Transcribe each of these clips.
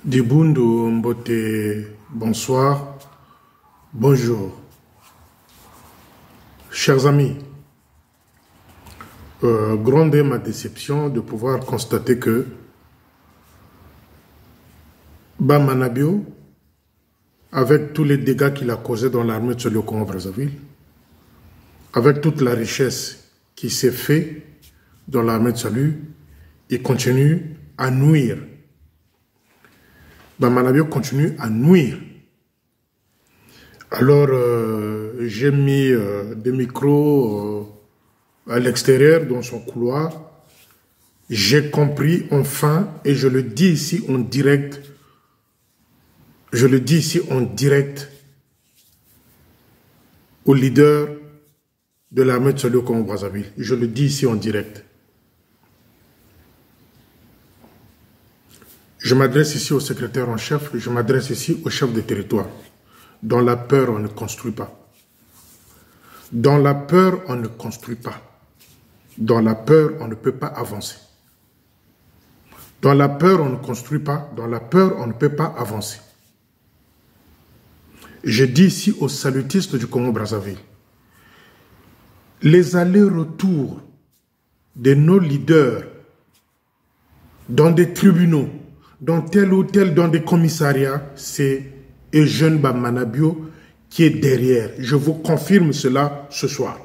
Dibundu Mbote, bonsoir, bonjour. Chers amis, grande est ma déception de pouvoir constater que Bamanabio, avec tous les dégâts qu'il a causés dans l'armée de Soli au Congo-Brazzaville, avec toute la richesse qui s'est faite dans l'armée de Soli, il continue à nuire. Bamanabio continue à nuire. Alors, j'ai mis des micros à l'extérieur, dans son couloir. J'ai compris enfin, et je le dis ici en direct, au leader de l'armée de Soli au Congo-Brazzaville. Je le dis ici en direct. Je m'adresse ici au secrétaire en chef, je m'adresse ici au chef de territoire. Dans la peur, on ne construit pas. Dans la peur, on ne construit pas. Dans la peur, on ne peut pas avancer. Dans la peur, on ne construit pas. Dans la peur, on ne peut pas avancer. Je dis ici aux salutistes du Congo-Brazzaville, les allers-retours de nos leaders dans des tribunaux, dans tel ou tel, dans des commissariats, c'est Eugène Bamanabio qui est derrière. Je vous confirme cela ce soir.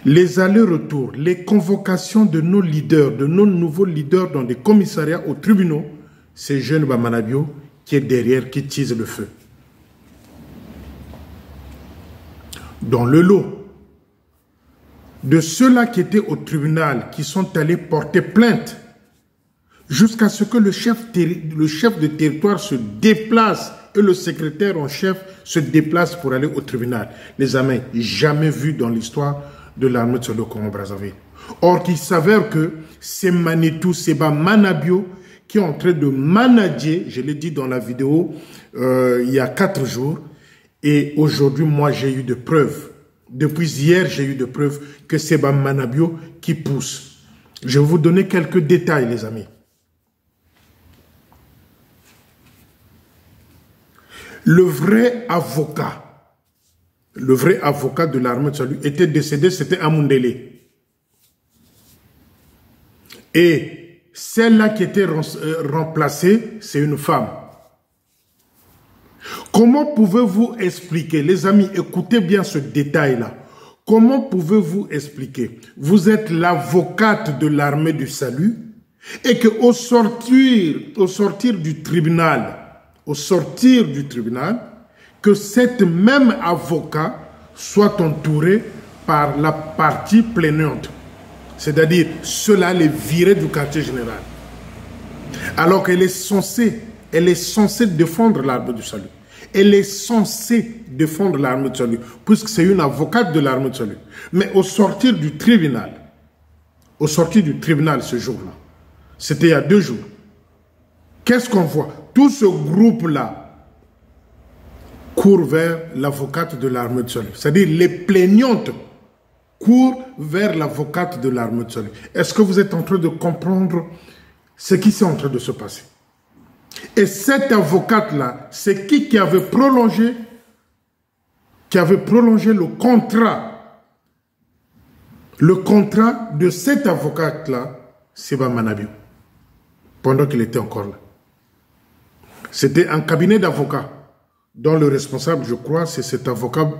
Les allers-retours, les convocations de nos leaders, de nos nouveaux leaders dans des commissariats aux tribunaux, c'est Eugène Bamanabio qui est derrière, qui tise le feu. Dans le lot de ceux-là qui étaient au tribunal, qui sont allés porter plainte, jusqu'à ce que le chef de territoire se déplace et le secrétaire en chef se déplace pour aller au tribunal. Les amis, jamais vu dans l'histoire de l'armée de Soli au Congo-Brazzaville. Or, il s'avère que c'est Manitou, c'est Bamanabio qui est en train de manager, je l'ai dit dans la vidéo il y a 4 jours, et aujourd'hui, moi, j'ai eu de preuves. Depuis hier, j'ai eu de preuves que c'est Bamanabio qui pousse. Je vais vous donner quelques détails, les amis. Le vrai avocat de l'armée de Soli était décédé, c'était Amundele. Et celle-là qui était remplacée, c'est une femme. Comment pouvez-vous expliquer, les amis, écoutez bien ce détail-là. Comment pouvez-vous expliquer? Vous êtes l'avocate de l'armée du salut et qu'au sortir du tribunal, que cette même avocat soit entourée par la partie plaignante. C'est-à-dire, ceux-là les virer du quartier général. Alors qu'elle est censée défendre l'armée du salut. Elle est censée défendre l'armée de Soli, puisque c'est une avocate de l'armée de Soli. Mais au sortir du tribunal ce jour-là, c'était il y a 2 jours, qu'est-ce qu'on voit? Tout ce groupe-là court vers l'avocate de l'armée de Soli. C'est-à-dire les plaignantes courent vers l'avocate de l'armée de Soli. Est-ce que vous êtes en train de comprendre ce qui est en train de se passer? Et cette avocate-là, c'est qui avait prolongé le contrat de cette avocate-là, c'est Bamanabio, pendant qu'il était encore là. C'était un cabinet d'avocats, dont le responsable, je crois, c'est cet avocat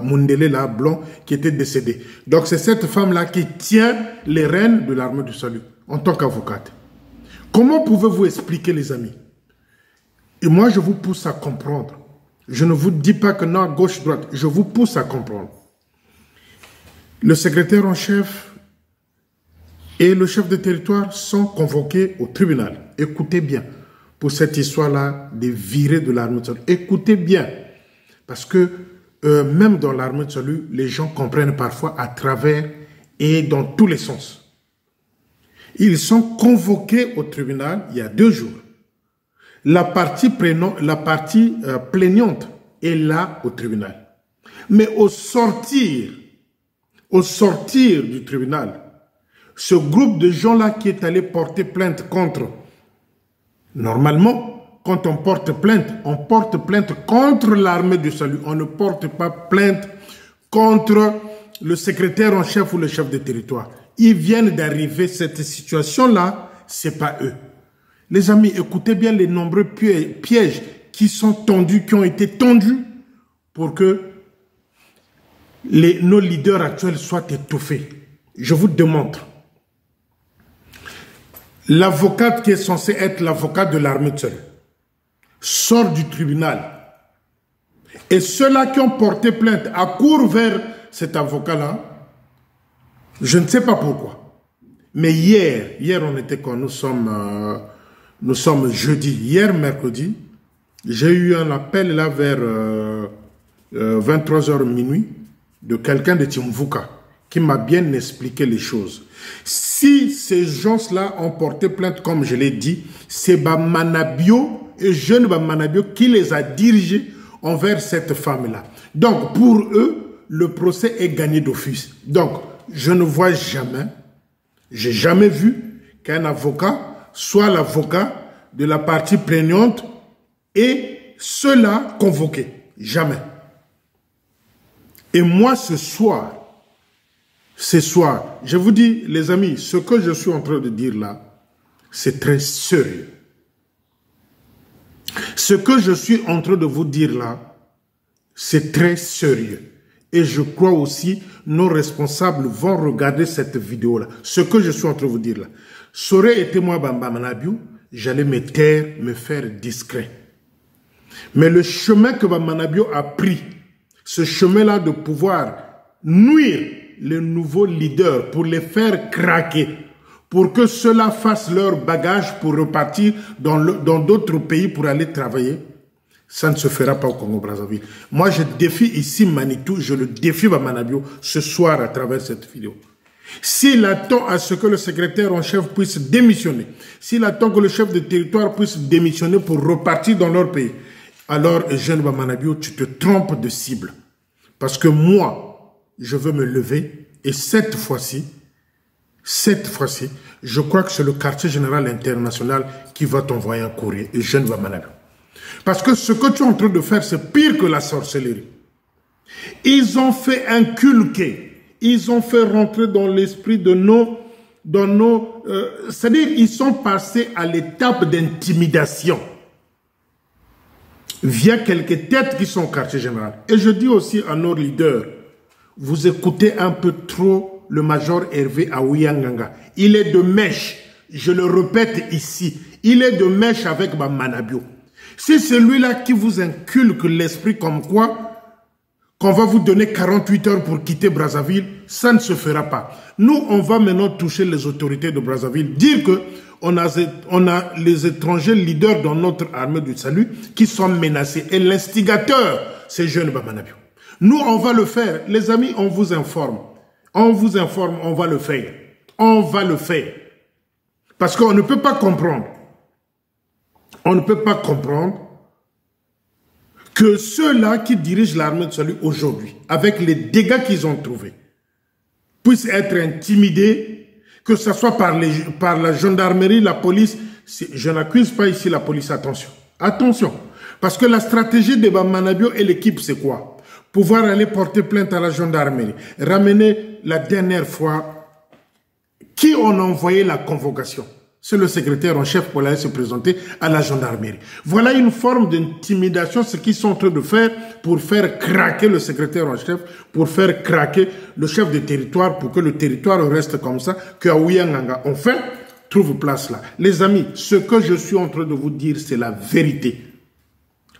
Mundele, là, blanc, qui était décédé. Donc c'est cette femme-là qui tient les rênes de l'armée du salut, en tant qu'avocate. Comment pouvez-vous expliquer, les amis? Et moi, je vous pousse à comprendre. Je ne vous dis pas que non, gauche, droite. Je vous pousse à comprendre. Le secrétaire en chef et le chef de territoire sont convoqués au tribunal. Écoutez bien. Pour cette histoire-là, des virées de l'armée de Soli. Écoutez bien. Parce que même dans l'armée de Soli, les gens comprennent parfois à travers et dans tous les sens. Ils sont convoqués au tribunal il y a 2 jours. La partie plaignante est là au tribunal. Mais au sortir du tribunal, Ce groupe de gens-là qui est allé porter plainte contre... Normalement, quand on porte plainte contre l'armée du salut. On ne porte pas plainte contre le secrétaire en chef ou le chef de territoire. Ils viennent d'arriver, cette situation-là, ce n'est pas eux. Les amis, écoutez bien les nombreux pièges qui sont tendus, qui ont été tendus pour que nos leaders actuels soient étouffés. Je vous démontre. L'avocate qui est censée être l'avocate de l'armée de salut sort du tribunal. Et ceux-là qui ont porté plainte accourent vers cet avocat-là. Je ne sais pas pourquoi. Mais hier on était quand nous sommes jeudi. Hier, mercredi, j'ai eu un appel là vers 23h minuit de quelqu'un de Timvuka qui m'a bien expliqué les choses. Si ces gens-là ont porté plainte, comme je l'ai dit, c'est Bamanabio, et jeune Bamanabio, qui les a dirigés envers cette femme-là. Donc, pour eux, le procès est gagné d'office. Donc, je ne vois jamais, j'ai jamais vu qu'un avocat soit l'avocat de la partie plaignante et ceux-là convoqués. Jamais. Et moi, ce soir, je vous dis, les amis, ce que je suis en train de dire là, c'est très sérieux. Ce que je suis en train de vous dire là, c'est très sérieux. Et je crois aussi, nos responsables vont regarder cette vidéo-là. Ce que je suis en train de vous dire là. Ça aurait été moi, Bamba Manabiou, j'allais me taire, me faire discret. Mais le chemin que Bamba Manabiou a pris, ce chemin-là de pouvoir nuire les nouveaux leaders pour les faire craquer, pour que ceux-là fassent leur bagage pour repartir dans d'autres pays pour aller travailler, ça ne se fera pas au Congo-Brazzaville. Moi, je défie ici Manitou, je le défie Bamanabio ce soir à travers cette vidéo. S'il attend à ce que le secrétaire en chef puisse démissionner, s'il attend que le chef de territoire puisse démissionner pour repartir dans leur pays, alors, jeune Bamanabio, tu te trompes de cible. Parce que moi, je veux me lever et cette fois-ci, je crois que c'est le quartier général international qui va t'envoyer un courrier, et jeune Bamanabio. Parce que ce que tu es en train de faire, c'est pire que la sorcellerie. Ils ont fait inculquer, ils ont fait rentrer dans l'esprit de c'est-à-dire, ils sont passés à l'étape d'intimidation via quelques têtes qui sont au quartier général. Et je dis aussi à nos leaders, vous écoutez un peu trop le major Hervé Aouyanganga. Il est de mèche, je le répète ici, il est de mèche avec Bamanabio. C'est celui-là qui vous inculque l'esprit comme quoi qu'on va vous donner 48 heures pour quitter Brazzaville, ça ne se fera pas. Nous, on va maintenant toucher les autorités de Brazzaville, dire que on a les étrangers leaders dans notre armée du salut qui sont menacés. Et l'instigateur, c'est jeune Bamanabio. Nous, on va le faire. Les amis, on vous informe. On vous informe, on va le faire. On va le faire. Parce qu'on ne peut pas comprendre. On ne peut pas comprendre que ceux-là qui dirigent l'armée de salut aujourd'hui, avec les dégâts qu'ils ont trouvés, puissent être intimidés, que ce soit par la gendarmerie, la police. Je n'accuse pas ici la police, attention. Attention. Parce que la stratégie de Bamanabio et l'équipe, c'est quoi? Pouvoir aller porter plainte à la gendarmerie. Ramener la dernière fois, qui on a envoyé la convocation? C'est le secrétaire en chef pour aller se présenter à la gendarmerie. Voilà une forme d'intimidation, ce qu'ils sont en train de faire pour faire craquer le secrétaire en chef, pour faire craquer le chef de territoire, pour que le territoire reste comme ça, que Aouyanganga, enfin, trouve place là. Les amis, ce que je suis en train de vous dire, c'est la vérité.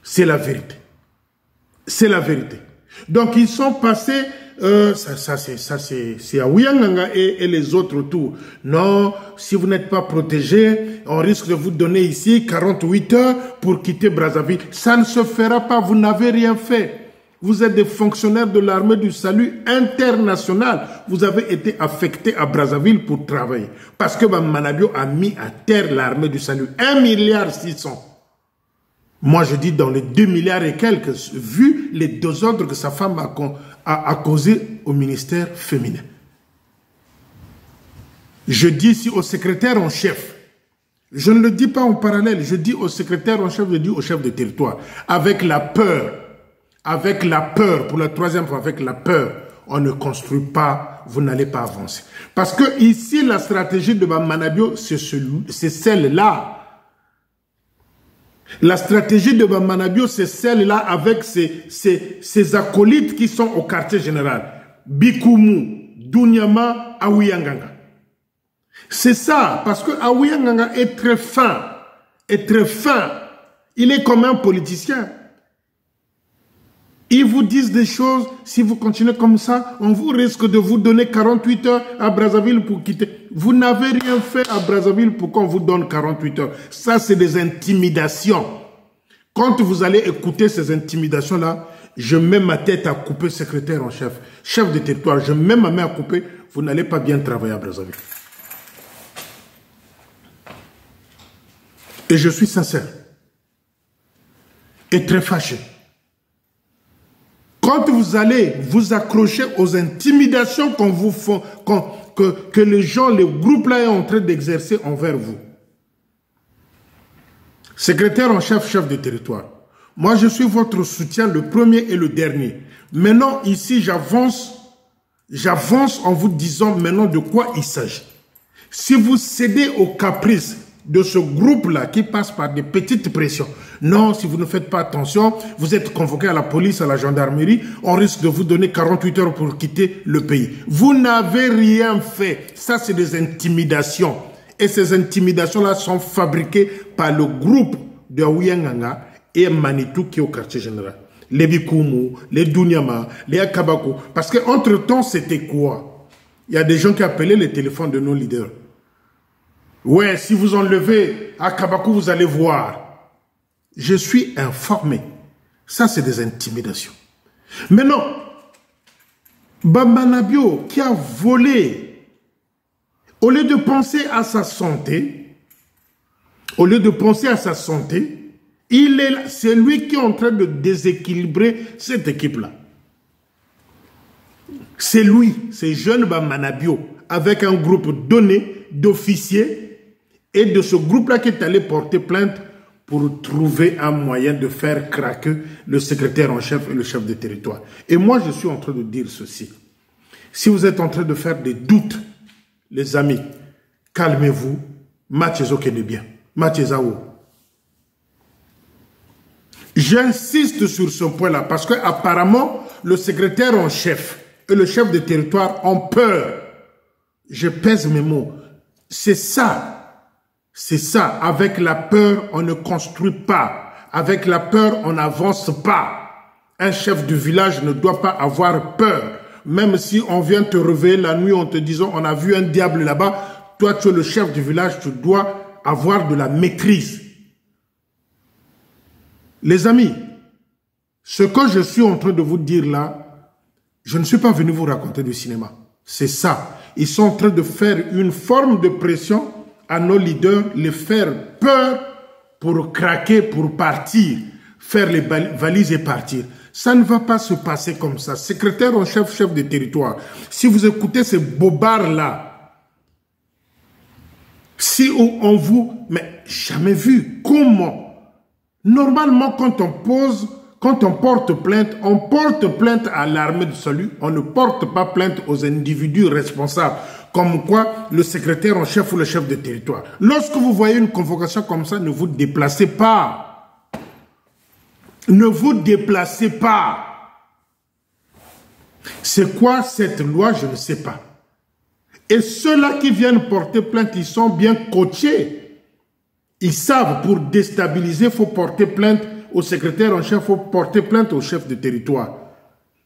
C'est la vérité. C'est la vérité. Donc, ils sont passés... c'est Aouyanganga et les autres autour. Non, si vous n'êtes pas protégé, on risque de vous donner ici 48 heures pour quitter Brazzaville. Ça ne se fera pas, vous n'avez rien fait. Vous êtes des fonctionnaires de l'armée du salut international. Vous avez été affectés à Brazzaville pour travailler. Parce que Manabio a mis à terre l'armée du salut. 1,6 milliard. Moi, je dis dans les 2 milliards et quelques, vu les désordres que sa femme a causé au ministère féminin. Je dis ici au secrétaire en chef, je ne le dis pas en parallèle, je dis au secrétaire en chef, je dis au chef de territoire, avec la peur, pour la troisième fois, avec la peur, on ne construit pas, vous n'allez pas avancer. Parce que ici, la stratégie de Bammanabio, c'est celle-là. La stratégie de Bammanabio, c'est celle-là avec ces acolytes qui sont au quartier général. Bikumu, Dunyama, Awiyanganga. C'est ça, parce que Awiyanganga est très fin. Il est comme un politicien. Ils vous disent des choses, si vous continuez comme ça, on vous risque de vous donner 48 heures à Brazzaville pour quitter. Vous n'avez rien fait à Brazzaville pour qu'on vous donne 48 heures. Ça, c'est des intimidations. Quand vous allez écouter ces intimidations-là, je mets ma tête à couper secrétaire en chef, chef de territoire, je mets ma main à couper, vous n'allez pas bien travailler à Brazzaville. Et je suis sincère. Et très fâché. Quand vous allez vous accrocher aux intimidations qu'on vous fait, que les gens, les groupes là sont en train d'exercer envers vous. Secrétaire en chef, chef de territoire. Moi, je suis votre soutien, le premier et le dernier. Maintenant, ici, j'avance en vous disant maintenant de quoi il s'agit. Si vous cédez aux caprices de ce groupe-là qui passe par des petites pressions. Non, si vous ne faites pas attention, vous êtes convoqué à la police, à la gendarmerie, on risque de vous donner 48 heures pour quitter le pays. Vous n'avez rien fait. Ça, c'est des intimidations. Et ces intimidations-là sont fabriquées par le groupe de Awiyanganga et Manitou qui est au quartier général. Les Bikumu, les Dunyama, les Akabako. Parce qu'entre-temps, c'était quoi? Il y a des gens qui appelaient les téléphones de nos leaders. Ouais, si vous enlevez à Kabakou, vous allez voir. Je suis informé. Ça, c'est des intimidations. Maintenant, Bammanabio qui a volé, au lieu de penser à sa santé, c'est lui qui est en train de déséquilibrer cette équipe-là. C'est lui, c'est jeune Bammanabio, avec un groupe donné d'officiers, et de ce groupe-là qui est allé porter plainte pour trouver un moyen de faire craquer le secrétaire en chef et le chef de territoire. Et moi, je suis en train de dire ceci. Si vous êtes en train de faire des doutes, les amis, calmez-vous. Mathieu Okene bien. Mathieu Zao. J'insiste sur ce point-là parce que apparemment, le secrétaire en chef et le chef de territoire ont peur. Je pèse mes mots. C'est ça. C'est ça, avec la peur, on ne construit pas. Avec la peur, on n'avance pas. Un chef du village ne doit pas avoir peur. Même si on vient te réveiller la nuit en te disant, on a vu un diable là-bas, toi tu es le chef du village, tu dois avoir de la maîtrise. Les amis, ce que je suis en train de vous dire là, je ne suis pas venu vous raconter du cinéma. C'est ça. Ils sont en train de faire une forme de pression à nos leaders, les faire peur pour craquer, pour partir, faire les valises et partir. Ça ne va pas se passer comme ça. Secrétaire en chef, chef de territoire, si vous écoutez ces bobards-là, si on vous... Mais jamais vu. Comment? Normalement, quand on porte plainte à l'armée du salut, on ne porte pas plainte aux individus responsables. Comme quoi, le secrétaire en chef ou le chef de territoire. Lorsque vous voyez une convocation comme ça, ne vous déplacez pas. Ne vous déplacez pas. C'est quoi cette loi? Je ne sais pas. Et ceux-là qui viennent porter plainte, ils sont bien coachés. Ils savent, pour déstabiliser, il faut porter plainte au secrétaire en chef, il faut porter plainte au chef de territoire.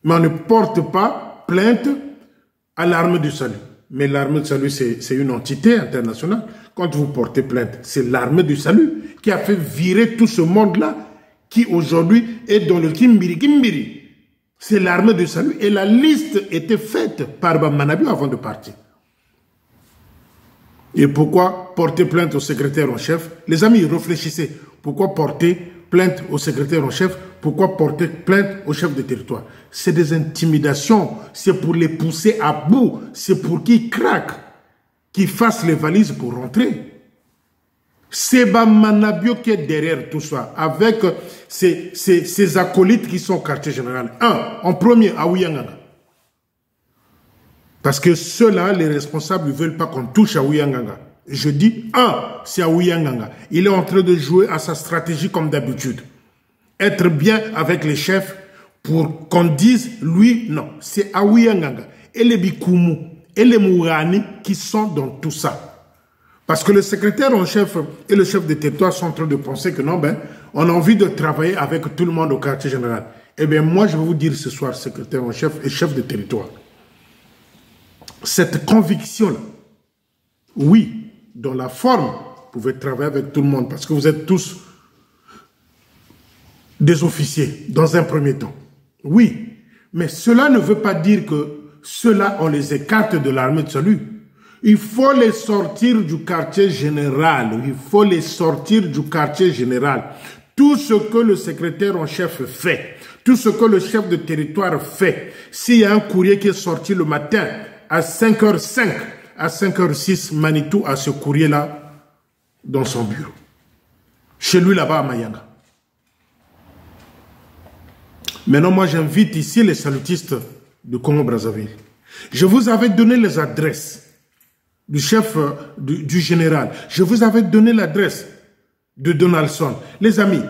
Mais on ne porte pas plainte à l'armée du salut. Mais l'armée du salut, c'est une entité internationale. Quand vous portez plainte, c'est l'armée du salut qui a fait virer tout ce monde-là, qui aujourd'hui est dans le Kimbiri. C'est l'armée du salut. Et la liste était faite par Bammanabio avant de partir. Et pourquoi porter plainte au secrétaire en chef? Les amis, réfléchissez. Pourquoi porter plainte au secrétaire en chef? Pourquoi porter plainte au chef de territoire? C'est des intimidations. C'est pour les pousser à bout. C'est pour qu'ils craquent. qui fassent les valises pour rentrer. C'est Manabio qui est derrière tout ça, avec ces acolytes qui sont au quartier général. En premier, à Ouyangaga. Parce que ceux-là, les responsables, ne veulent pas qu'on touche à Ouyangaga. Je dis, c'est à Ouyangaga. Il est en train de jouer à sa stratégie comme d'habitude. Être bien avec les chefs pour qu'on dise, lui, non. C'est à Ouyangaga. Et les Bikoumou et les Mourani qui sont dans tout ça. Parce que le secrétaire en chef et le chef de territoire sont en train de penser que non, on a envie de travailler avec tout le monde au quartier général. Eh bien, moi, je vais vous dire ce soir, secrétaire en chef et chef de territoire. Cette conviction-là, oui, dans la forme, vous pouvez travailler avec tout le monde parce que vous êtes tous des officiers dans un premier temps. Oui, mais cela ne veut pas dire que ceux-là, on les écarte de l'armée de salut. Il faut les sortir du quartier général. Il faut les sortir du quartier général. Tout ce que le secrétaire en chef fait, tout ce que le chef de territoire fait, s'il y a un courrier qui est sorti le matin à 5h05, à 5h06, Manitou a ce courrier-là dans son bureau. Chez lui là-bas à Mayanga. Maintenant, moi j'invite ici les salutistes de Congo-Brazzaville. Je vous avais donné les adresses du chef du général. Je vous avais donné l'adresse de Donaldson. Les amis,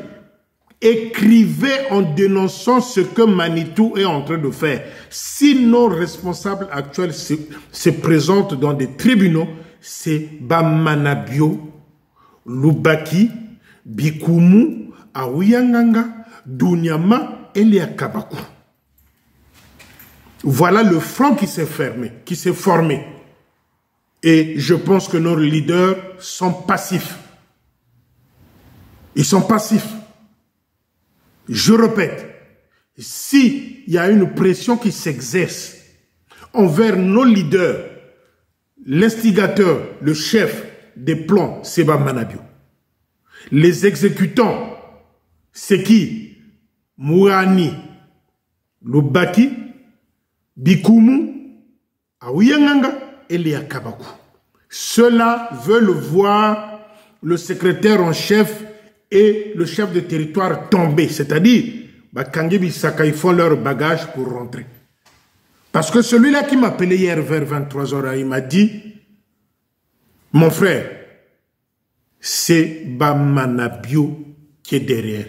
écrivez en dénonçant ce que Manitou est en train de faire. Si nos responsables actuels se présentent dans des tribunaux, c'est Bamanabio, Lubaki, Bikoumou, Aouyanganga, Dunyama et Liakabakou. Voilà le front qui s'est formé. Et je pense que nos leaders sont passifs. Ils sont passifs. Je répète, s'il y a une pression qui s'exerce envers nos leaders, l'instigateur, le chef des plans, c'est Manabio. Les exécutants, c'est qui? Mourani, Lubaki, Bikoumou, Aouyanganga et Liakabakou. Ceux-là veulent voir le secrétaire en chef et le chef de territoire tomber. C'est-à-dire, Kangebi Saka, ils font leur bagage pour rentrer. Parce que celui-là qui m'appelait hier vers 23h, il m'a dit, mon frère, c'est Bamanabio qui est derrière.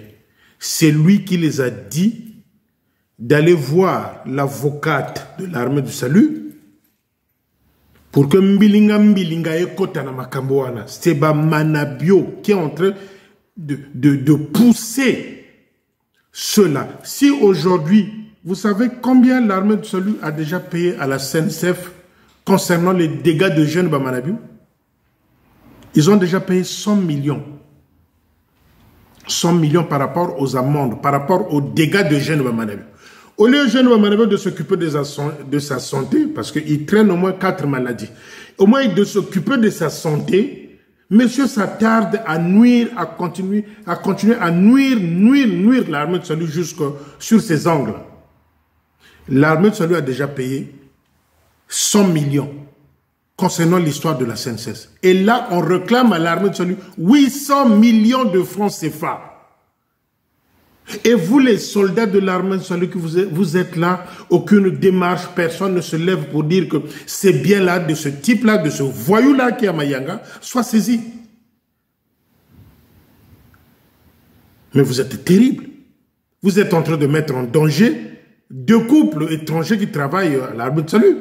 C'est lui qui les a dit d'aller voir l'avocate de l'armée du salut pour que Mbilinga ekota na makambo wana. C'est Bamanabio qui est en train de pousser cela. Si aujourd'hui, vous savez combien l'armée du salut a déjà payé à la SNCF concernant les dégâts de jeunes Bamanabio? Ils ont déjà payé 100 millions. 100 millions par rapport aux amendes, par rapport aux dégâts de jeunes Bamanabio. Au lieu de jeune Bamanabio de s'occuper de sa santé, parce qu'il traîne au moins 4 maladies, au moins de s'occuper de sa santé, monsieur s'attarde à nuire, à continuer à nuire l'armée de salut jusque sur ses angles. L'armée de salut a déjà payé 100 millions concernant l'histoire de la SNCF. Et là, on réclame à l'armée de salut 800 millions de francs CFA. Et vous, les soldats de l'armée de salut, que vous êtes là, aucune démarche, personne ne se lève pour dire que c'est bien là, de ce type-là, de ce voyou-là qui est à Mayanga, soit saisi. Mais vous êtes terrible. Vous êtes en train de mettre en danger 2 couples étrangers qui travaillent à l'armée de salut.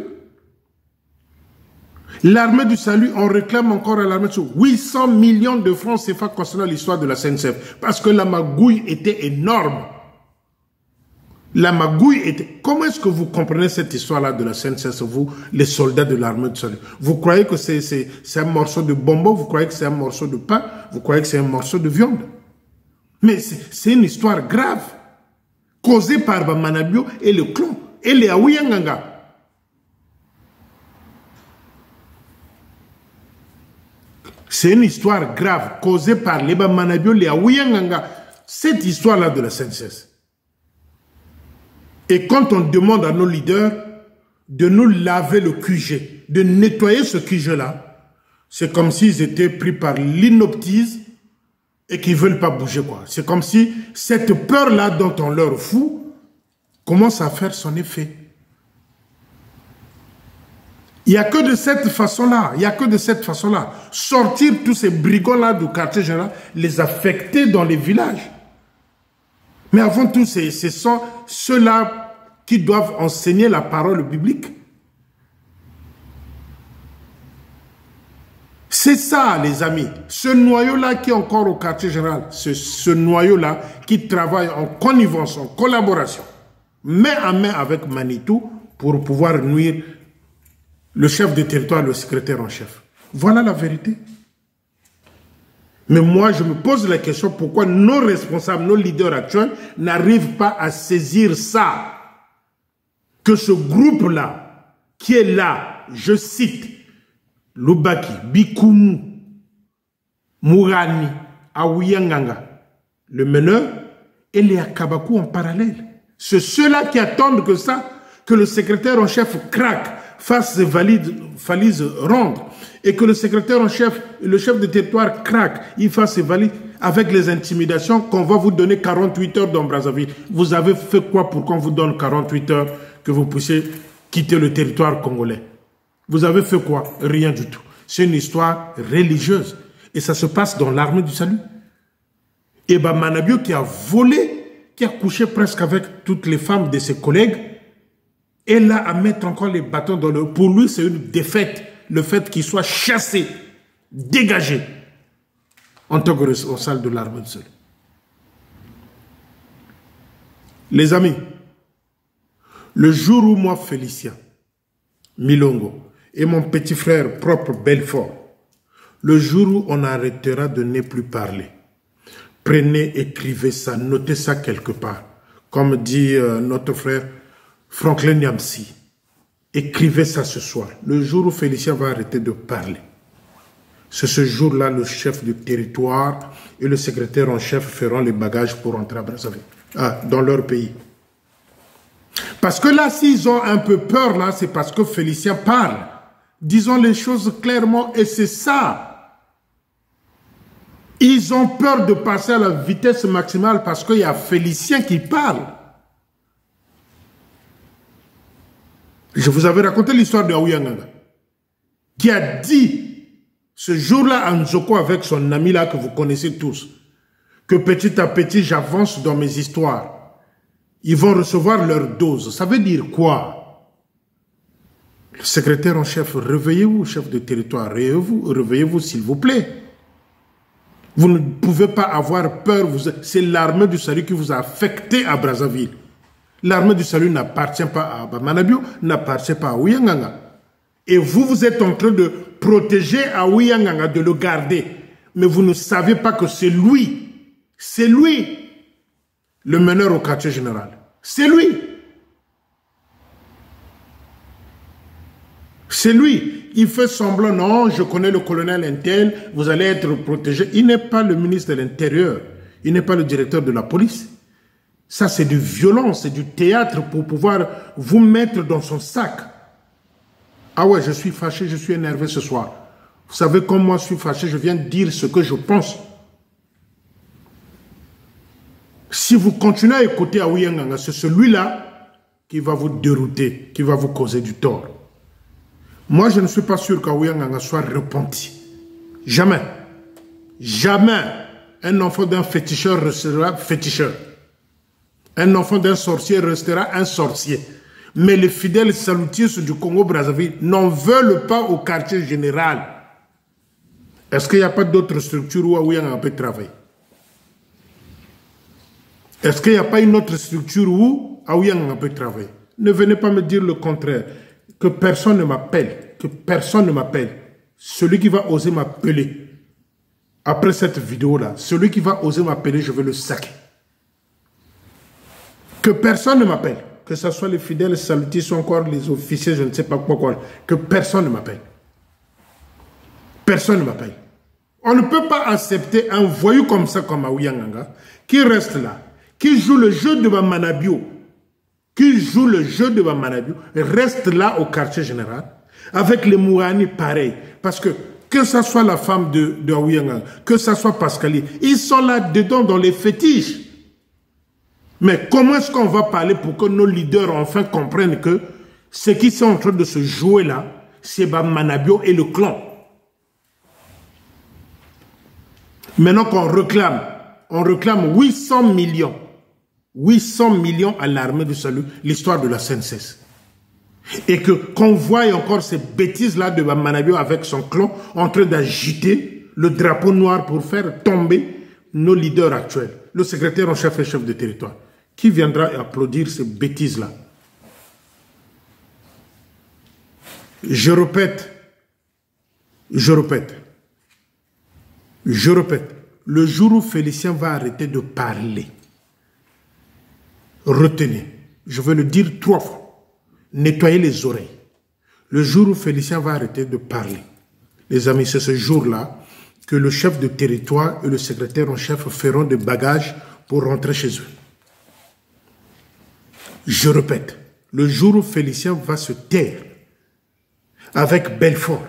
L'armée du salut, on réclame encore à l'armée du salut 800 millions de francs CFA concernant l'histoire de la SNCF. Parce que la magouille était énorme. La magouille était... Comment est-ce que vous comprenez cette histoire-là de la SNCF, vous, les soldats de l'armée du salut? Vous croyez que c'est un morceau de bonbon? Vous croyez que c'est un morceau de pain? Vous croyez que c'est un morceau de viande? Mais c'est une histoire grave, causée par Bamanabio et le clan, et les Aouyanganga. C'est une histoire grave, causée par les Bamanabio, les Aouyanganga. Cette histoire-là de la SNCF. Et quand on demande à nos leaders de nous laver le QG, de nettoyer ce QG-là, c'est comme s'ils étaient pris par l'inoptise et qu'ils ne veulent pas bouger, quoi. C'est comme si cette peur-là dont on leur fout commence à faire son effet. Il n'y a que de cette façon-là, il n'y a que de cette façon-là. Sortir tous ces brigands-là du quartier général, les affecter dans les villages. Mais avant tout, ce sont ceux-là qui doivent enseigner la parole biblique. C'est ça, les amis. Ce noyau-là qui est encore au quartier général, ce noyau-là qui travaille en connivence, en collaboration, main à main avec Manitou pour pouvoir nuire le chef de territoire, le secrétaire en chef. Voilà la vérité. Mais moi, je me pose la question pourquoi nos responsables, nos leaders actuels n'arrivent pas à saisir ça. Que ce groupe-là, qui est là, je cite, Lubaki, Bikumu, Mourani, Aouyanganga, le meneur, et les Akabakou en parallèle. C'est ceux-là qui attendent que ça, que le secrétaire en chef craque, fasse ses valises rondes, et que le secrétaire en chef, le chef de territoire craque, il fasse ses valises avec les intimidations qu'on va vous donner 48 heures dans Brazzaville. Vous avez fait quoi pour qu'on vous donne 48 heures que vous puissiez quitter le territoire congolais? Vous avez fait quoi? Rien du tout. C'est une histoire religieuse. Et ça se passe dans l'armée du salut. Et Manabio qui a volé, qui a couché presque avec toutes les femmes de ses collègues, et là à mettre encore les bâtons dans le... Pour lui, c'est une défaite. Le fait qu'il soit chassé, dégagé, en tant que responsable de l'armée du salut. Les amis, le jour où moi, Félicien Milongo, et mon petit frère propre Belfort, le jour où on arrêtera de ne plus parler, prenez, écrivez ça, notez ça quelque part. Comme dit notre frère Franklin Yamsi, écrivez ça ce soir. Le jour où Félicien va arrêter de parler, c'est ce jour-là, le chef du territoire et le secrétaire en chef feront les bagages pour rentrer à Brazzaville, dans leur pays. Parce que là, s'ils ont un peu peur, là, c'est parce que Félicien parle. Disons les choses clairement, et c'est ça. Ils ont peur de passer à la vitesse maximale parce qu'il y a Félicien qui parle. Je vous avais raconté l'histoire de Aouyanganga, qui a dit, ce jour-là, à Nzoko, avec son ami là, que vous connaissez tous, que petit à petit, j'avance dans mes histoires. Ils vont recevoir leur dose. Ça veut dire quoi? Le secrétaire en chef, réveillez-vous, chef de territoire, réveillez-vous s'il vous plaît. Vous ne pouvez pas avoir peur, c'est l'armée du salut qui vous a affecté à Brazzaville. L'armée du salut n'appartient pas à Manabio, n'appartient pas à Aouyanganga. Et vous, vous êtes en train de protéger Aouyanganga, de le garder. Mais vous ne savez pas que c'est lui, le meneur au quartier général. C'est lui. C'est lui. Il fait semblant, non, je connais le colonel Intel, vous allez être protégé. Il n'est pas le ministre de l'Intérieur. Il n'est pas le directeur de la police. Ça, c'est du violence, c'est du théâtre pour pouvoir vous mettre dans son sac. Ah ouais, je suis fâché, je suis énervé ce soir. Vous savez, comme moi je suis fâché, je viens de dire ce que je pense. Si vous continuez à écouter Aouyanganga, c'est celui-là qui va vous dérouter, qui va vous causer du tort. Moi, je ne suis pas sûr qu'Aouyanganga soit repenti. Jamais. Jamais un enfant d'un féticheur restera féticheur. Un enfant d'un sorcier restera un sorcier. Mais les fidèles salutiers du Congo-Brazzaville n'en veulent pas au quartier général. Est-ce qu'il n'y a pas d'autres structures où Aouyanganga peut travailler? Est-ce qu'il n'y a pas une autre structure où Aouyanganga peut travailler? Ne venez pas me dire le contraire. Que personne ne m'appelle. Que personne ne m'appelle. Celui qui va oser m'appeler, après cette vidéo-là, celui qui va oser m'appeler, je vais le saquer. Que personne ne m'appelle. Que ce soit les fidèles salutiers, soit encore les officiers, je ne sais pas quoi. Que personne ne m'appelle. Personne ne m'appelle. On ne peut pas accepter un voyou comme ça, comme Aouyanganga, qui reste là, qui joue le jeu de Manabio, reste là au quartier général, avec les Mourani pareil. Parce que que ce soit la femme de Aouyanga, que ce soit Pascali, ils sont là-dedans dans les fétiches. Mais comment est-ce qu'on va parler pour que nos leaders enfin comprennent que ce qui est en train de se jouer là, c'est Manabio et le clan. Maintenant qu'on réclame, on réclame 800 millions à l'armée du salut, l'histoire de la CNCS. Et qu'on voit encore ces bêtises-là de Manabio avec son clan en train d'agiter le drapeau noir pour faire tomber nos leaders actuels, le secrétaire en chef et chef de territoire. Qui viendra applaudir ces bêtises-là? Je répète, le jour où Félicien va arrêter de parler, retenez, je vais le dire 3 fois, nettoyez les oreilles. Le jour où Félicien va arrêter de parler, les amis, c'est ce jour-là que le chef de territoire et le secrétaire en chef feront des bagages pour rentrer chez eux. Je répète, le jour où Félicien va se taire avec Belfort,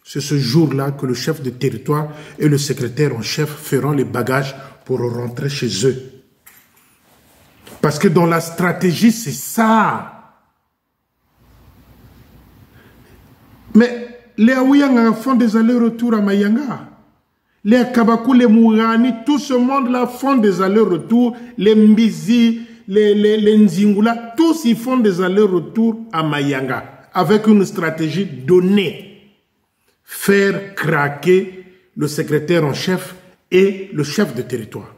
c'est ce jour-là que le chef de territoire et le secrétaire en chef feront les bagages pour rentrer chez eux. Parce que dans la stratégie, c'est ça. Mais les Aouyanga font des allers-retours à Mayanga. Les Kabakou, les Mourani, tout ce monde-là font des allers-retours. Les Mbizi, les Nzingula, tous ils font des allers-retours à Mayanga avec une stratégie donnée. Faire craquer le secrétaire en chef et le chef de territoire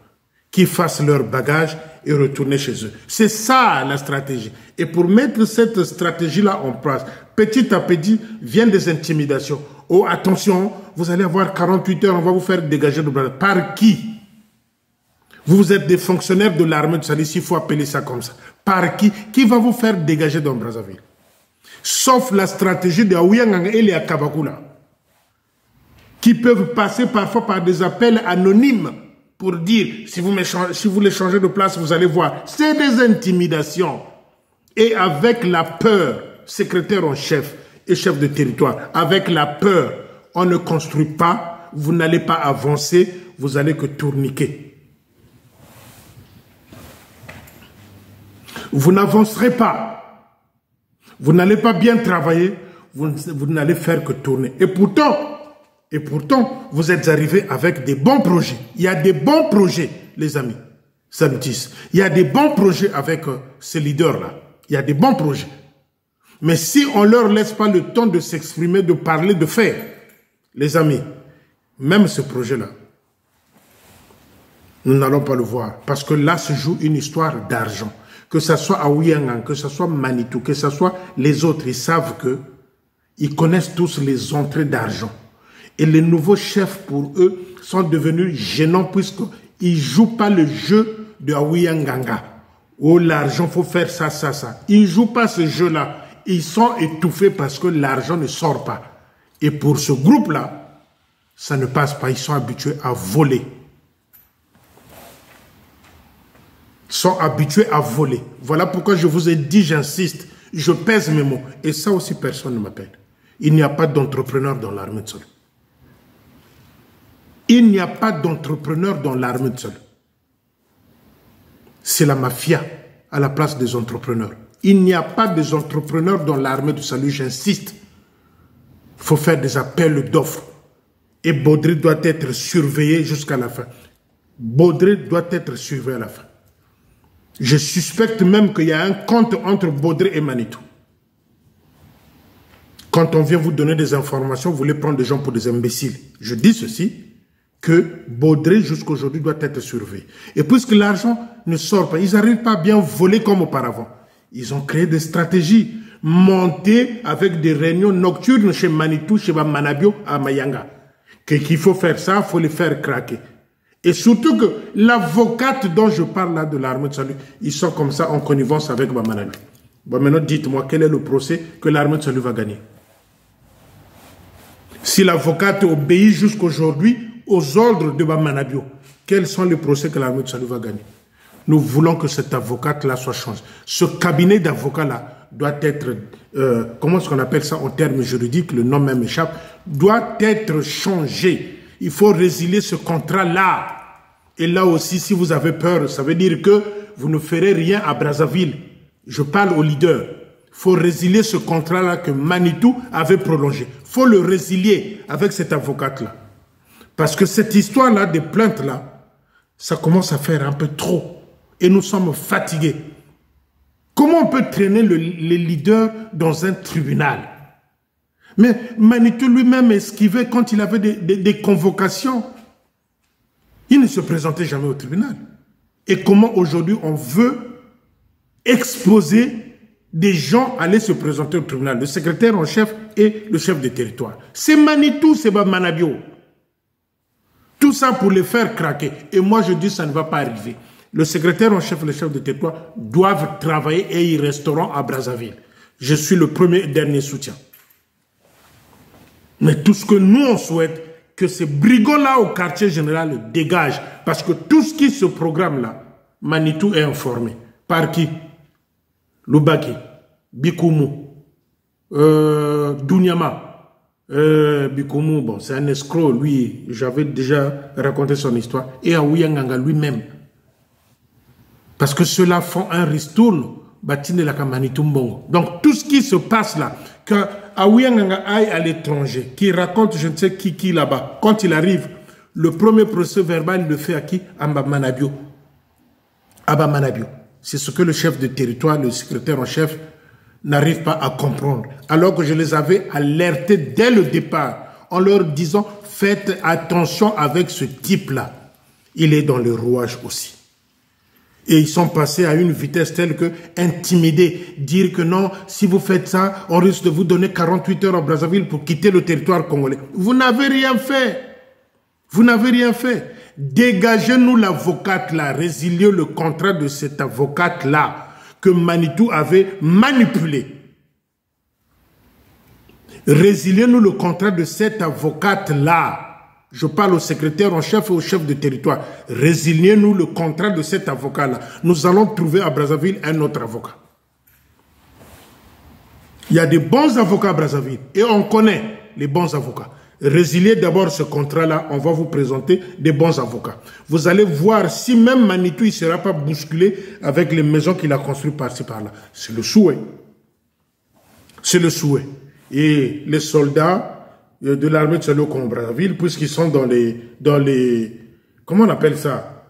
qui fassent leur bagage et retourner chez eux. C'est ça la stratégie. Et pour mettre cette stratégie-là en place, petit à petit, viennent des intimidations. Oh, attention, vous allez avoir 48 heures, on va vous faire dégager de Brazzaville. Par qui? Vous êtes des fonctionnaires de l'armée de Salis, il faut appeler ça comme ça. Par qui? Qui va vous faire dégager dans Brazzaville? Sauf la stratégie de Aouyanga et les Akabakula, qui peuvent passer parfois par des appels anonymes pour dire, si vous les changez de place, vous allez voir. C'est des intimidations. Et avec la peur, secrétaire en chef et chef de territoire, avec la peur, on ne construit pas, vous n'allez pas avancer, vous allez que tourniquer. Vous n'avancerez pas. Vous n'allez pas bien travailler, vous n'allez faire que tourner. Et pourtant, vous êtes arrivés avec des bons projets. Il y a des bons projets, les amis. Salutis. Il y a des bons projets avec ces leaders-là. Il y a des bons projets. Mais si on ne leur laisse pas le temps de s'exprimer, de parler, de faire, les amis, même ce projet-là, nous n'allons pas le voir. Parce que là se joue une histoire d'argent. Que ce soit à Ouyangan, que ce soit Manitou, que ce soit les autres, ils savent que ils connaissent tous les entrées d'argent. Et les nouveaux chefs, pour eux, sont devenus gênants puisqu'ils ne jouent pas le jeu de Aouyanganga. Oh, l'argent, il faut faire ça, ça, ça. Ils ne jouent pas ce jeu-là. Ils sont étouffés parce que l'argent ne sort pas. Et pour ce groupe-là, ça ne passe pas. Ils sont habitués à voler. Ils sont habitués à voler. Voilà pourquoi je vous ai dit, j'insiste, je pèse mes mots. Et ça aussi, personne ne m'appelle. Il n'y a pas d'entrepreneur dans l'armée de Salut. Il n'y a pas d'entrepreneur dans l'armée de Salut. C'est la mafia à la place des entrepreneurs. Il n'y a pas des entrepreneurs dans l'armée de Salut, j'insiste. Il faut faire des appels d'offres. Et Baudry doit être surveillé jusqu'à la fin. Baudry doit être surveillé à la fin. Je suspecte même qu'il y a un compte entre Baudry et Manitou. Quand on vient vous donner des informations, vous voulez prendre des gens pour des imbéciles. Je dis ceci, que Baudry jusqu'à aujourd'hui doit être surveillé. Et puisque l'argent ne sort pas, ils n'arrivent pas à bien voler comme auparavant. Ils ont créé des stratégies montées avec des réunions nocturnes chez Manitou, chez Manabio, à Mayanga. Qu'il faut faire ça, il faut les faire craquer. Et surtout que l'avocate dont je parle là de l'armée de Salut, ils sont comme ça en connivence avec Manabio. Bon, maintenant, dites-moi, quel est le procès que l'armée de Salut va gagner? Si l'avocate obéit jusqu'aujourd'hui aux ordres de Manabio, quels sont les procès que l'armée de Salut va gagner? Nous voulons que cette avocate-là soit changée. Ce cabinet d'avocats-là doit être comment est-ce qu'on appelle ça en termes juridiques, le nom même m'échappe, doit être changé. Il faut résilier ce contrat-là. Et là aussi, si vous avez peur, ça veut dire que vous ne ferez rien à Brazzaville. Je parle aux leaders. Il faut résilier ce contrat-là que Manitou avait prolongé. Il faut le résilier avec cette avocate-là. Parce que cette histoire-là, des plaintes-là, ça commence à faire un peu trop. Et nous sommes fatigués. Comment on peut traîner les leaders dans un tribunal? Mais Manitou lui-même esquivait quand il avait des convocations. Il ne se présentait jamais au tribunal. Et comment aujourd'hui on veut exposer des gens à aller se présenter au tribunal, le secrétaire en chef et le chef de territoire. C'est Manitou, c'est Manabio. Tout ça pour les faire craquer. Et moi je dis ça ne va pas arriver. Le secrétaire en chef et le chef de territoire doivent travailler et ils resteront à Brazzaville. Je suis le premier et dernier soutien. Mais tout ce que nous on souhaite, que ces brigands-là au quartier général dégagent. Parce que tout ce qui se programme là, Manitou est informé. Par qui? Lubaki, Bikoumou, Dunyama. Bikoumou, bon, c'est un escroc, lui, j'avais déjà raconté son histoire. Et Aouyanganga lui-même. Parce que ceux-là font un ristourne, Batine la Manitou Mbongo. Donc tout ce qui se passe là, que Aouyanganga aille à l'étranger, qui raconte je ne sais qui là-bas, quand il arrive, le premier procès verbal, il le fait à qui? Amba Manabio. Abba Manabio. C'est ce que le chef de territoire, le secrétaire en chef, n'arrive pas à comprendre. Alors que je les avais alertés dès le départ, en leur disant, faites attention avec ce type-là. Il est dans le rouage aussi. Et ils sont passés à une vitesse telle que intimider, dire que non, si vous faites ça, on risque de vous donner 48 heures à Brazzaville pour quitter le territoire congolais. Vous n'avez rien fait. Vous n'avez rien fait. Dégagez-nous l'avocate-là, résiliez le contrat de cette avocate-là que Manitou avait manipulé. Résiliez-nous le contrat de cette avocate-là. Je parle au secrétaire en chef et au chef de territoire. Résiliez-nous le contrat de cet avocat-là. Nous allons trouver à Brazzaville un autre avocat. Il y a des bons avocats à Brazzaville et on connaît les bons avocats. Résiliez d'abord ce contrat-là, on va vous présenter des bons avocats. Vous allez voir si même Manitou ne sera pas bousculé avec les maisons qu'il a construites par-ci par-là. C'est le souhait. C'est le souhait. Et les soldats de l'armée de Salo Brazzaville, puisqu'ils sont dans les... Comment on appelle ça?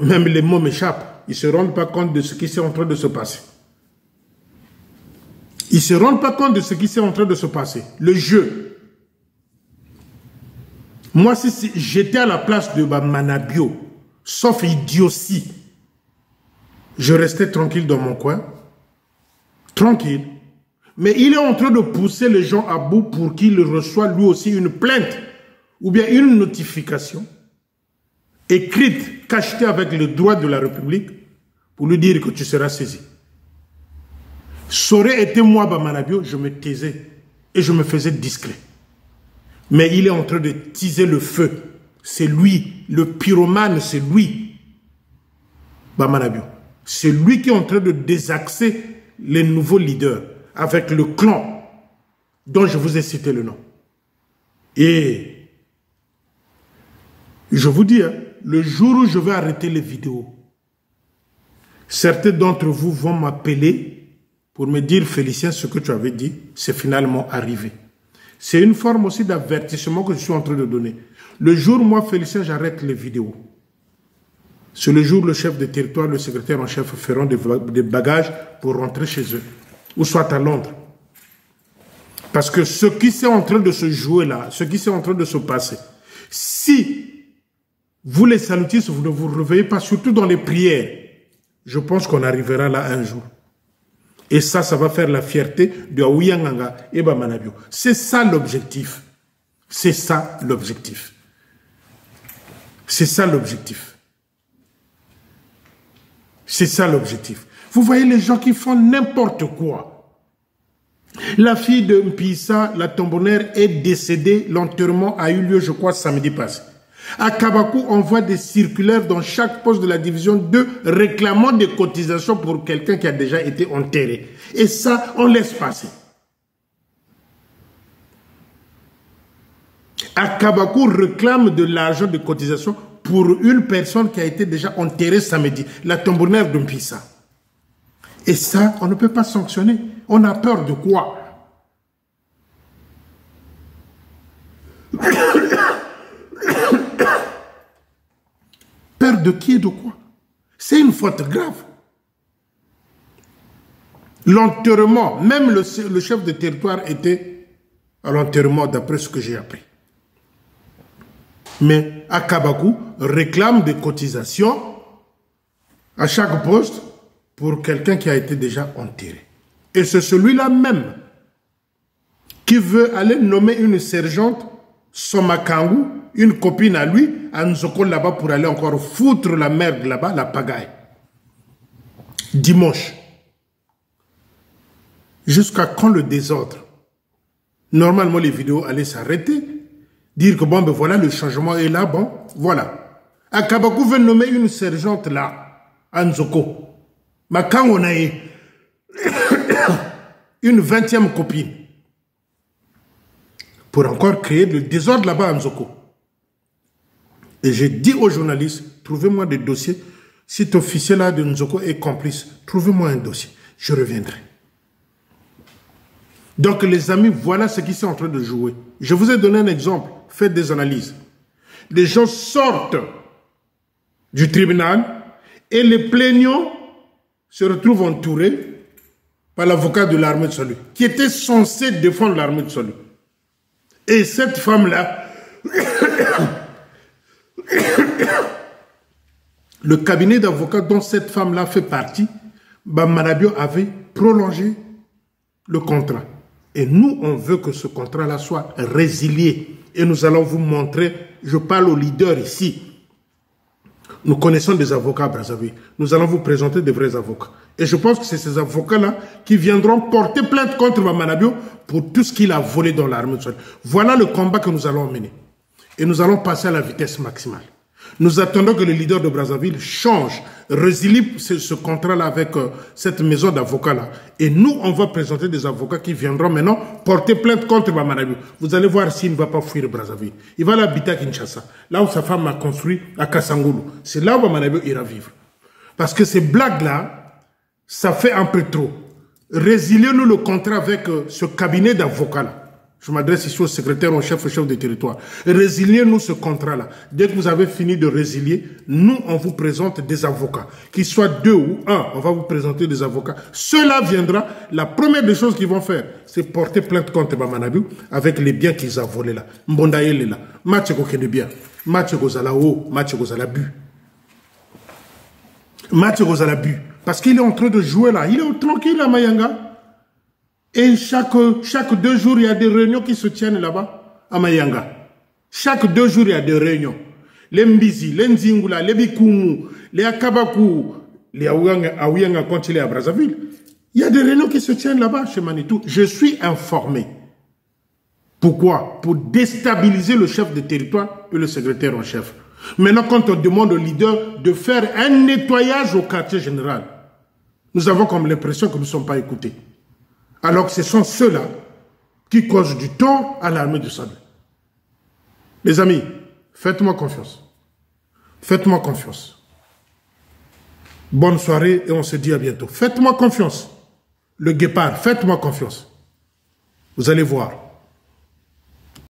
Même les mots m'échappent. Ils ne se rendent pas compte de ce qui est en train de se passer. Ils ne se rendent pas compte de ce qui est en train de se passer. Le jeu. Moi, si j'étais à la place de Manabio, sauf idiotie, je restais tranquille dans mon coin. Tranquille. Mais il est en train de pousser les gens à bout pour qu'il reçoive lui aussi une plainte ou bien une notification écrite, cachetée avec le droit de la République pour lui dire que tu seras saisi. Ça aurait été moi, Manabio, je me taisais et je me faisais discret. Mais il est en train de teaser le feu. C'est lui, le pyromane, c'est lui. Manabio. C'est lui qui est en train de désaxer les nouveaux leaders avec le clan dont je vous ai cité le nom. Et je vous dis, hein, le jour où je vais arrêter les vidéos, certains d'entre vous vont m'appeler pour me dire, Félicien, ce que tu avais dit, c'est finalement arrivé. C'est une forme aussi d'avertissement que je suis en train de donner. Le jour où moi, Félicien, j'arrête les vidéos, c'est le jour où le chef de territoire, le secrétaire en chef feront des bagages pour rentrer chez eux, ou soit à Londres. Parce que ce qui est en train de se jouer là, ce qui est en train de se passer, si vous les salutistes, vous ne vous réveillez pas, surtout dans les prières, je pense qu'on arrivera là un jour. Et ça va faire la fierté de Aouyanganga et Manabio. C'est ça l'objectif. C'est ça l'objectif. C'est ça l'objectif. C'est ça l'objectif. Vous voyez les gens qui font n'importe quoi. La fille de Mpissa, la tombonnaire, est décédée. L'enterrement a eu lieu, je crois, samedi passé. À Kabakou, on voit des circulaires dans chaque poste de la division 2 réclamant des cotisations pour quelqu'un qui a déjà été enterré. Et ça, on laisse passer. À Kabakou réclame de l'argent de cotisation pour une personne qui a été déjà enterrée samedi, la tambourinaire de Mpissa. Et ça, on ne peut pas sanctionner. On a peur de quoi? Peur de qui et de quoi? C'est une faute grave. L'enterrement, même le chef de territoire était à l'enterrement d'après ce que j'ai appris. Mais à Kabakou, réclame des cotisations à chaque poste pour quelqu'un qui a été déjà enterré. Et c'est celui-là même qui veut aller nommer une sergente Somakangu, une copine à lui, à Nzoko là-bas pour aller encore foutre la merde là-bas, la pagaille. Dimanche. Jusqu'à quand le désordre? Normalement, les vidéos allaient s'arrêter. Dire que bon, ben voilà, le changement est là, bon, voilà. À Kabakou veut nommer une sergente là, à Nzoko. Mais quand on a une 20e copine, pour encore créer le désordre là-bas à Nzoko. Et j'ai dit aux journalistes, trouvez-moi des dossiers. Cet officier-là de Nzoko est complice, trouvez-moi un dossier. Je reviendrai. Donc les amis, voilà ce qui est en train de jouer. Je vous ai donné un exemple. Faites des analyses. Les gens sortent du tribunal et les plaignants se retrouvent entourés par l'avocat de l'armée de salut, qui était censé défendre l'armée de salut. Et cette femme-là, le cabinet d'avocats dont cette femme-là fait partie, Manabio avait prolongé le contrat. Et nous, on veut que ce contrat-là soit résilié. Et nous allons vous montrer, je parle aux leaders ici. Nous connaissons des avocats à Brazzaville. Nous allons vous présenter des vrais avocats. Et je pense que c'est ces avocats-là qui viendront porter plainte contre Manabio pour tout ce qu'il a volé dans l'armée de Salut. Voilà le combat que nous allons mener. Et nous allons passer à la vitesse maximale. Nous attendons que le leader de Brazzaville change, résilie ce contrat-là avec cette maison d'avocats-là. Et nous, on va présenter des avocats qui viendront maintenant porter plainte contre Manabio. Vous allez voir s'il ne va pas fuir Brazzaville. Il va l'habiter à Kinshasa, là où sa femme a construit à Kassangoulou. C'est là où Manabio ira vivre. Parce que ces blagues-là, ça fait un peu trop. Résiliez-nous le contrat avec ce cabinet d'avocats-là. Je m'adresse ici au secrétaire en chef, au chef de territoire. Résiliez-nous ce contrat-là. Dès que vous avez fini de résilier, nous, on vous présente des avocats. Qu'ils soient 2 ou 1, on va vous présenter des avocats. Cela viendra, la première des choses qu'ils vont faire, c'est porter plainte contre Manabio avec les biens qu'ils ont volés là. Mbondaye est là. Matcheko kene bien. Matcheko zala o, Matcheko zala bu. Matcheko zala bu. Parce qu'il est en train de jouer là. Il est tranquille à Mayanga. Et chaque 2 jours, il y a des réunions qui se tiennent là-bas, à Mayanga. Chaque 2 jours, il y a des réunions. Les Mbizi, les Nzingula, les Bikumu, les Akabakou, les Aouyanga quand il est à Brazzaville. Il y a des réunions qui se tiennent là-bas, chez Manitou. Je suis informé. Pourquoi? Pour déstabiliser le chef de territoire et le secrétaire en chef. Maintenant, quand on demande au leader de faire un nettoyage au quartier général, nous avons comme l'impression que nous ne sommes pas écoutés. Alors que ce sont ceux-là qui causent du tort à l'armée du Sable. Les amis, faites-moi confiance. Faites-moi confiance. Bonne soirée et on se dit à bientôt. Faites-moi confiance. Le guépard, faites-moi confiance. Vous allez voir.